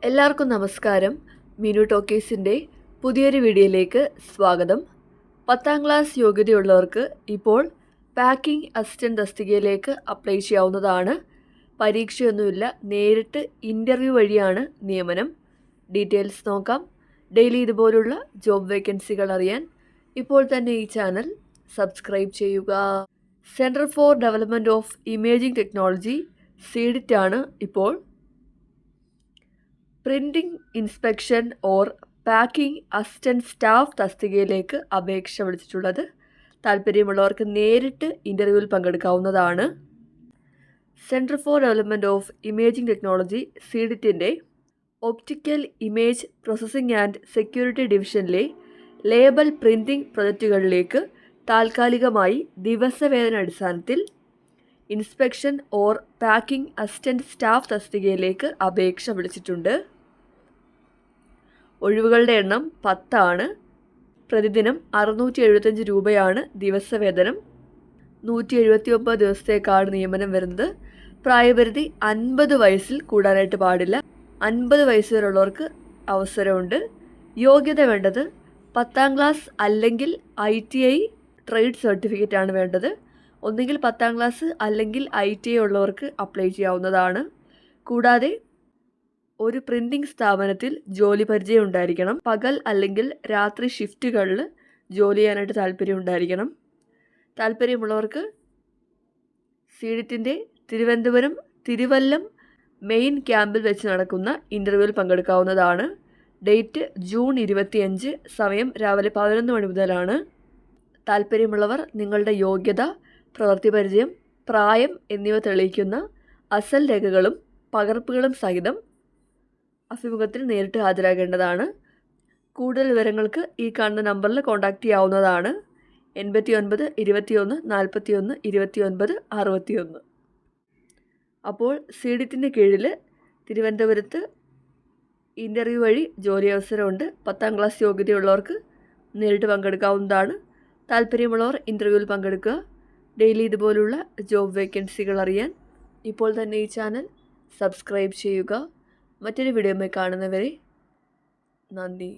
എല്ലാവർക്കും നമസ്കാരം. മിനു ടോക്കീസിൻ്റെ പുതിയൊരു വീഡിയോയിലേക്ക് സ്വാഗതം. 10ാം ക്ലാസ് യോഗ്യതയുള്ളവർക്ക് ഇപ്പോൾ പാക്കിംഗ് അസിസ്റ്റൻ്റ് തസ്തികയിലേക്ക് അപ്ലൈ ചെയ്യാവുന്നതാണ്. പരീക്ഷയൊന്നുമില്ല, നേരിട്ട് ഇൻ്റർവ്യൂ വഴിയാണ് നിയമനം. ഡീറ്റെയിൽസ് നോക്കാം. ഡെയിലി ഇതുപോലുള്ള ജോബ് വേക്കൻസികൾ അറിയാൻ ഇപ്പോൾ തന്നെ ഈ ചാനൽ സബ്സ്ക്രൈബ് ചെയ്യുക. Centre for development of imaging technology CDIT ആണ് ഇപ്പോൾ printing inspection or packing assistant staff തസ്തികയിലേക്ക് അപേക്ഷ വിളിച്ചിട്ടുള്ളത്. താല്പര്യമുള്ളവർക്ക് നേരിട്ട് ഇൻ്റർവ്യൂവിൽ പങ്കെടുക്കാവുന്നതാണ്. Centre for development of imaging technology CDITൻ്റെ optical image processing and security ഡിവിഷനിലെ ലേബൽ പ്രിൻറ്റിംഗ് പ്രൊജക്റ്റുകളിലേക്ക് താൽക്കാലികമായി ദിവസവേതന അടിസ്ഥാനത്തിൽ inspection or packing assistant staff തസ്തികയിലേക്ക് അപേക്ഷ വിളിച്ചിട്ടുണ്ട്. ഒഴിവുകളുടെ എണ്ണം 10 ആണ്. പ്രതിദിനം 675 രൂപയാണ് ദിവസവേതനം. 179 ദിവസത്തേക്കാണ് നിയമനം വരുന്നത്. പ്രായപരിധി 50 വയസ്സിൽ കൂടാനായിട്ട് പാടില്ല. 50 വയസ്സ് വരെയുള്ളവർക്ക് അവസരമുണ്ട്. യോഗ്യത വേണ്ടത് 10ാം ക്ലാസ് അല്ലെങ്കിൽ ITI ട്രേഡ് സർട്ടിഫിക്കറ്റ് ആണ് വേണ്ടത്. ഒന്നുകിൽ 10ാം ക്ലാസ് അല്ലെങ്കിൽ ITI ഉള്ളവർക്ക് അപ്ലൈ ചെയ്യാവുന്നതാണ്. കൂടാതെ ഒരു പ്രിൻറ്റിംഗ് സ്ഥാപനത്തിൽ ജോലി പരിചയം ഉണ്ടായിരിക്കണം. പകൽ അല്ലെങ്കിൽ രാത്രി ഷിഫ്റ്റുകളിൽ ജോലി ചെയ്യാനായിട്ട് താല്പര്യം ഉണ്ടായിരിക്കണം. താല്പര്യമുള്ളവർക്ക് CDITൻ്റെ തിരുവനന്തപുരം തിരുവല്ലം മെയിൻ ക്യാമ്പിൽ വെച്ച് നടക്കുന്ന ഇൻ്റർവ്യൂവിൽ പങ്കെടുക്കാവുന്നതാണ്. ഡേറ്റ് ജൂൺ 25, സമയം രാവിലെ 11 മണി മുതലാണ്. താല്പര്യമുള്ളവർ നിങ്ങളുടെ യോഗ്യത, പ്രവൃത്തി പരിചയം, പ്രായം എന്നിവ തെളിയിക്കുന്ന അസൽ രേഖകളും പകർപ്പുകളും സഹിതം അഭിമുഖത്തിൽ നേരിട്ട് ഹാജരാകേണ്ടതാണ്. കൂടുതൽ വിവരങ്ങൾക്ക് ഈ കാണുന്ന നമ്പറിൽ കോൺടാക്റ്റ് ചെയ്യാവുന്നതാണ്. 89 21 41 29 61. അപ്പോൾ CDITൻ്റെ കീഴിൽ തിരുവനന്തപുരത്ത് ഇൻ്റർവ്യൂ വഴി ജോലി അവസരമുണ്ട്. 10ാം ക്ലാസ് യോഗ്യതയുള്ളവർക്ക് നേരിട്ട് പങ്കെടുക്കാവുന്നതാണ്. താല്പര്യമുള്ളവർ ഇൻ്റർവ്യൂവിൽ പങ്കെടുക്കുക. ഡെയിലി ഇതുപോലുള്ള ജോബ് വേക്കൻസികൾ അറിയാൻ ഇപ്പോൾ തന്നെ ഈ ചാനൽ സബ്സ്ക്രൈബ് ചെയ്യുക. മറ്റൊരു വീഡിയോയുമായി കാണുന്നവരെ നന്ദി.